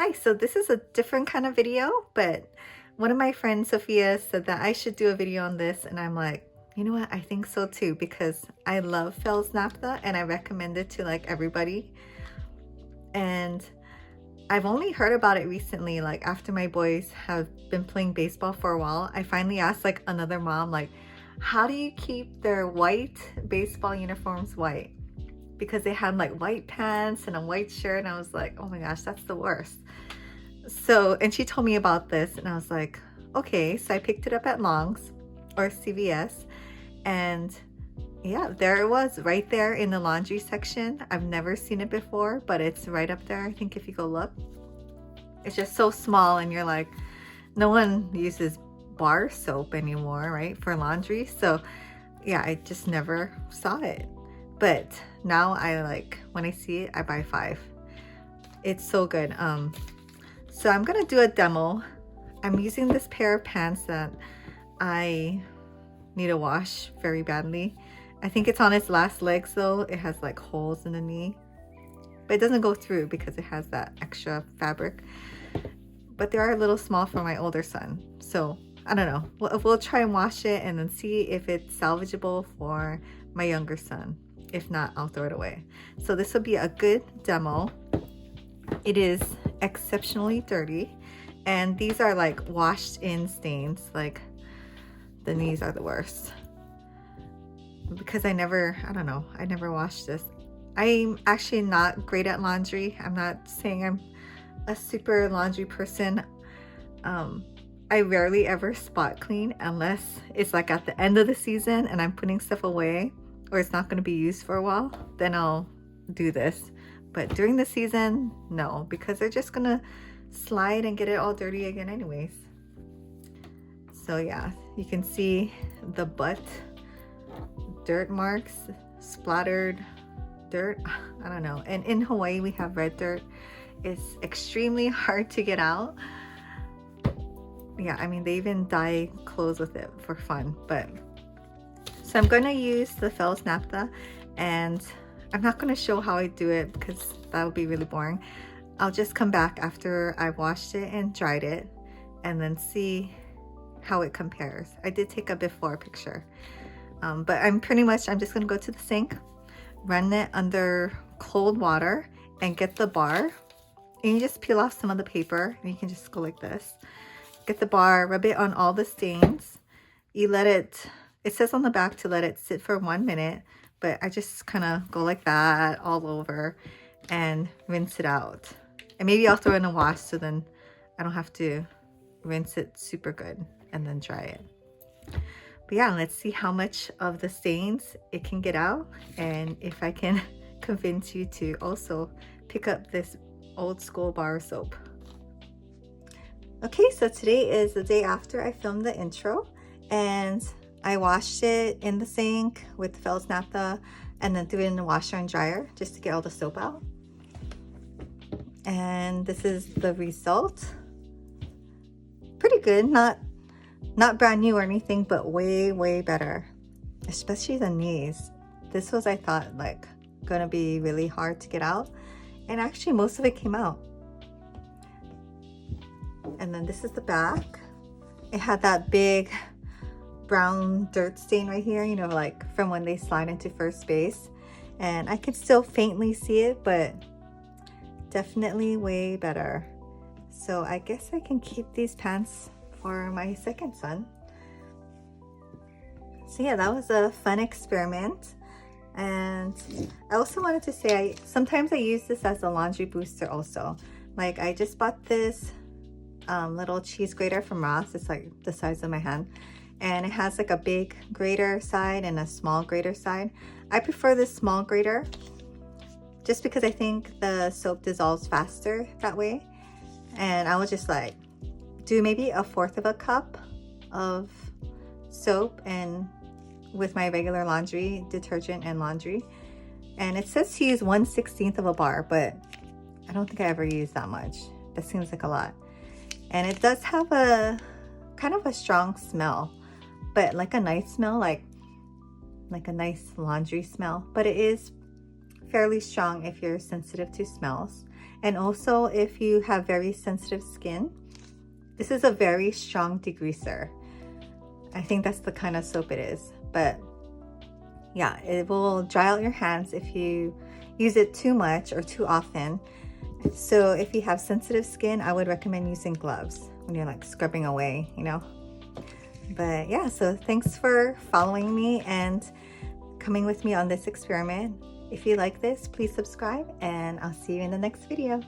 Hi, so this is a different kind of video, but one of my friends, Sophia, said that I should do a video on this, and I'm like, you know what, I think so too, because I love Fels Naptha and I recommend it to like everybody. And I've only heard about it recently, like after my boys have been playing baseball for a while. I finally asked like another mom, like, how do you keep their white baseball uniforms white? Because they had like white pants and a white shirt, and I was like, oh my gosh, that's the worst. So, and she told me about this, and I was like, okay. So I picked it up at Long's or CVS, and yeah, there it was right there in the laundry section. I've never seen it before, but it's right up there. I think if you go look, it's just so small, and you're like, no one uses bar soap anymore, right, for laundry. So yeah, I just never saw it. But now I like, when I see it, I buy 5. It's so good. So I'm gonna do a demo. I'm using this pair of pants that I need to wash very badly. I think it's on its last legs though. It has like holes in the knee, but it doesn't go through because it has that extra fabric. But they are a little small for my older son. So I don't know. We'll try and wash it and then see if it's salvageable for my younger son. If not, I'll throw it away. So this will be a good demo. It is exceptionally dirty, and these are like washed in stains. Like the knees are the worst because I never washed this. I'm actually not great at laundry. I'm not saying I'm a super laundry person. I rarely ever spot clean unless it's like at the end of the season and I'm putting stuff away or it's not going to be used for a while, then I'll do this. But during the season, no, because they're just gonna slide and get it all dirty again anyways. So yeah, you can see the butt dirt marks, splattered dirt. I don't know. And in Hawaii, we have red dirt. It's extremely hard to get out. Yeah, I mean, they even dye clothes with it for fun. But so I'm going to use the Fels Naptha, and I'm not going to show how I do it because that would be really boring. I'll just come back after I've washed it and dried it and then see how it compares. I did take a before picture, but I'm just going to go to the sink, run it under cold water and get the bar, and you just peel off some of the paper and you can just go like this. Get the bar, rub it on all the stains. You let it says on the back to let it sit for 1 minute, but I just kind of go like that all over and rinse it out. And maybe I'll throw it in a wash so then I don't have to rinse it super good and then dry it. But yeah, let's see how much of the stains it can get out and if I can convince you to also pick up this old school bar soap. Okay, so today is the day after I filmed the intro, and I washed it in the sink with Fels Naptha and then threw it in the washer and dryer just to get all the soap out. And this is the result. Pretty good, not brand new or anything, but way better, especially the knees. This was, I thought, like gonna be really hard to get out, and actually most of it came out. And then this is the back. It had that big brown dirt stain right here, you know, like from when they slide into first base, and I could still faintly see it, but definitely way better. So I guess I can keep these pants for my second son. So yeah, that was a fun experiment. And I also wanted to say, sometimes I use this as a laundry booster also. Like I just bought this little cheese grater from Ross. It's like the size of my hand, and it has like a big grater side and a small grater side. I prefer this small grater just because I think the soap dissolves faster that way. And I will just like do maybe 1/4 of a cup of soap and with my regular laundry detergent and laundry. And it says to use 1/16 of a bar, but I don't think I ever use that much. That seems like a lot. And it does have a kind of a strong smell, but like a nice smell, like a nice laundry smell. But it is fairly strong if you're sensitive to smells. And also, if you have very sensitive skin, this is a very strong degreaser. I think that's the kind of soap it is. But yeah, it will dry out your hands if you use it too much or too often. So if you have sensitive skin, I would recommend using gloves when you're like scrubbing away, you know. But yeah, so thanks for following me and coming with me on this experiment. If you like this, please subscribe, and I'll see you in the next video.